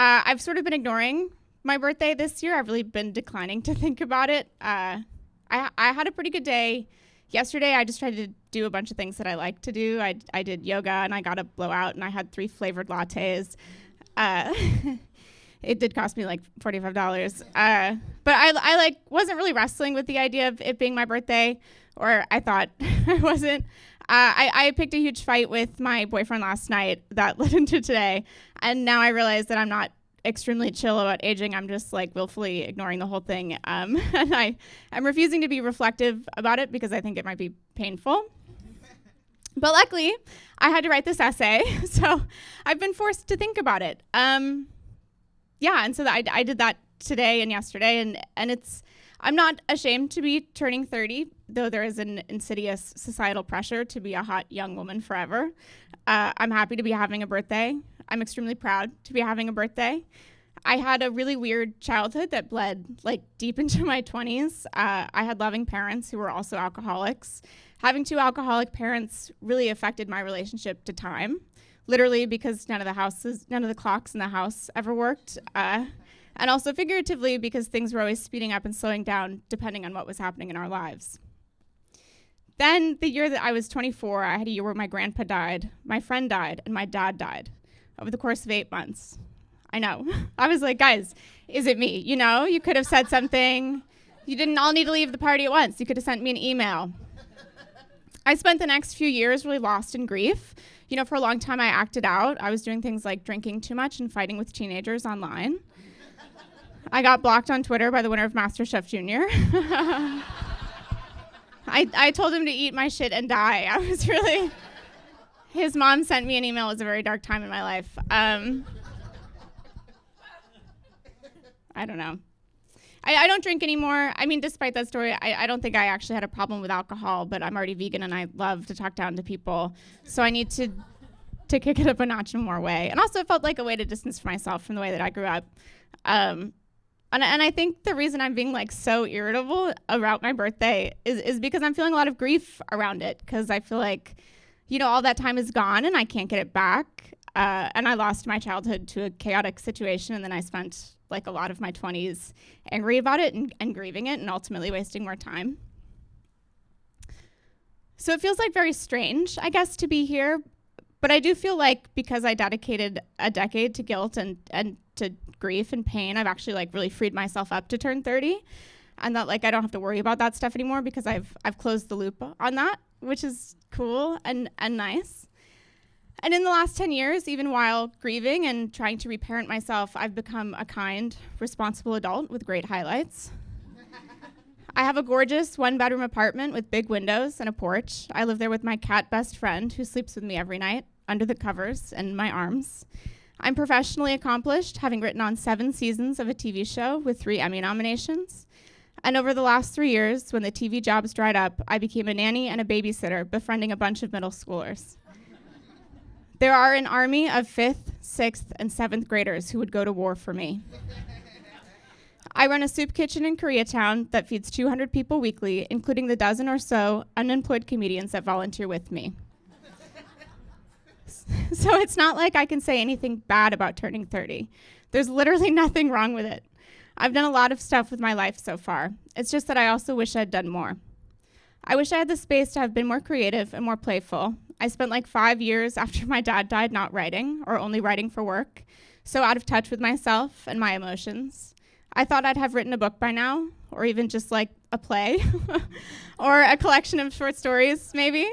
I've sort of been ignoring my birthday this year. I've really been declining to think about it. I had a pretty good day. Yesterday, I just tried to do a bunch of things that I like to do. I did yoga, and I got a blowout, and I had 3 flavored lattes. It did cost me like $45. But I wasn't really wrestling with the idea of it being my birthday, or I thought I wasn't. I picked a huge fight with my boyfriend last night that led into today, and now I realize that I'm not extremely chill about aging. I'm just like willfully ignoring the whole thing, and I'm refusing to be reflective about it because I think it might be painful. But luckily, I had to write this essay, so I've been forced to think about it. And so I did that today and yesterday, and I'm not ashamed to be turning 30, though there is an insidious societal pressure to be a hot young woman forever. I'm happy to be having a birthday. I'm extremely proud to be having a birthday. I had a really weird childhood that bled like deep into my 20s. I had loving parents who were also alcoholics. Having 2 alcoholic parents really affected my relationship to time, literally because none of the clocks in the house ever worked. And also figuratively because things were always speeding up and slowing down depending on what was happening in our lives. Then the year that I was 24, I had a year where my grandpa died, my friend died, and my dad died over the course of 8 months. I know. I was like, guys, is it me? You know, you could have said something. You didn't all need to leave the party at once. You could have sent me an email. I spent the next few years really lost in grief. You know, for a long time I acted out. I was doing things like drinking too much and fighting with teenagers online. I got blocked on Twitter by the winner of MasterChef Junior. I told him to eat my shit and die. I was really... His mom sent me an email. It was a very dark time in my life. I don't know. I don't drink anymore. I mean, despite that story, I don't think I actually had a problem with alcohol, but I'm already vegan and I love to talk down to people. So I need to kick it up a notch in more way. And also it felt like a way to distance myself from the way that I grew up. And I think the reason I'm being like so irritable about my birthday is because I'm feeling a lot of grief around it. Because I feel like, you know, all that time is gone and I can't get it back. And I lost my childhood to a chaotic situation. And then I spent like a lot of my 20s angry about it and grieving it and ultimately wasting more time. So it feels like very strange, I guess, to be here. But I do feel like because I dedicated a decade to guilt and to grief and pain, I've actually like really freed myself up to turn 30. And that like I don't have to worry about that stuff anymore because I've closed the loop on that, which is cool and nice. And in the last 10 years, even while grieving and trying to reparent myself, I've become a kind, responsible adult with great highlights. I have a gorgeous 1-bedroom apartment with big windows and a porch. I live there with my cat best friend who sleeps with me every night under the covers and in my arms. I'm professionally accomplished, having written on 7 seasons of a TV show with 3 Emmy nominations. And over the last 3 years, when the TV jobs dried up, I became a nanny and a babysitter, befriending a bunch of middle schoolers. There are an army of 5th, 6th, and 7th graders who would go to war for me. I run a soup kitchen in Koreatown that feeds 200 people weekly, including the dozen or so unemployed comedians that volunteer with me. So it's not like I can say anything bad about turning 30. There's literally nothing wrong with it. I've done a lot of stuff with my life so far. It's just that I also wish I'd done more. I wish I had the space to have been more creative and more playful. I spent like 5 years after my dad died not writing, or only writing for work, so out of touch with myself and my emotions. I thought I'd have written a book by now, or even just like a play, or a collection of short stories, maybe.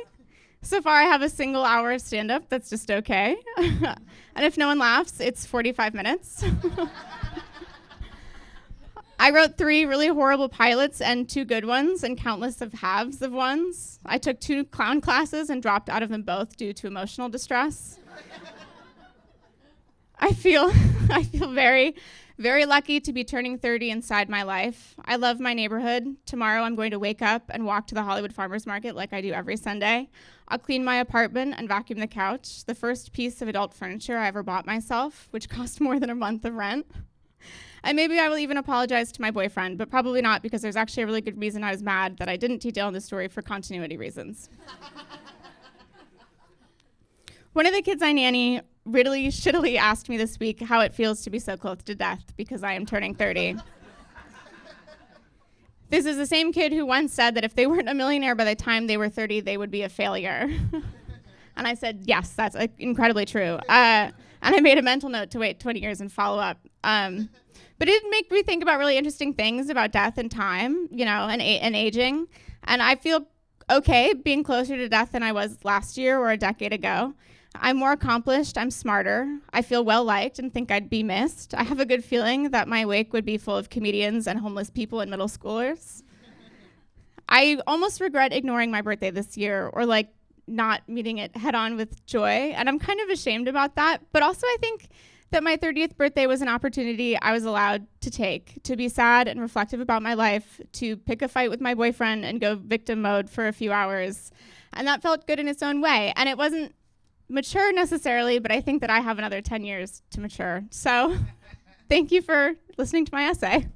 So far, I have a single hour of stand-up that's just okay. And if no one laughs, it's 45 minutes. I wrote 3 really horrible pilots and 2 good ones and countless of halves of ones. I took 2 clown classes and dropped out of them both due to emotional distress. I feel very, very lucky to be turning 30 inside my life. I love my neighborhood. Tomorrow I'm going to wake up and walk to the Hollywood Farmers Market like I do every Sunday. I'll clean my apartment and vacuum the couch, the first piece of adult furniture I ever bought myself, which cost more than a month of rent. And maybe I will even apologize to my boyfriend, but probably not, because there's actually a really good reason I was mad that I didn't detail in the story for continuity reasons. One of the kids I nanny really shittily asked me this week how it feels to be so close to death because I am turning 30. This is the same kid who once said that if they weren't a millionaire by the time they were 30, they would be a failure. And I said, yes, that's incredibly true. And I made a mental note to wait 20 years and follow up. But it did make me think about really interesting things about death and time, and aging. And I feel okay being closer to death than I was last year or a decade ago. I'm more accomplished. I'm smarter. I feel well-liked and think I'd be missed. I have a good feeling that my wake would be full of comedians and homeless people and middle schoolers. I almost regret ignoring my birthday this year or not meeting it head on with joy. And I'm kind of ashamed about that. But also I think that my 30th birthday was an opportunity I was allowed to take, to be sad and reflective about my life, to pick a fight with my boyfriend and go victim mode for a few hours. And that felt good in its own way. And it wasn't mature necessarily, but I think that I have another 10 years to mature. So thank you for listening to my essay.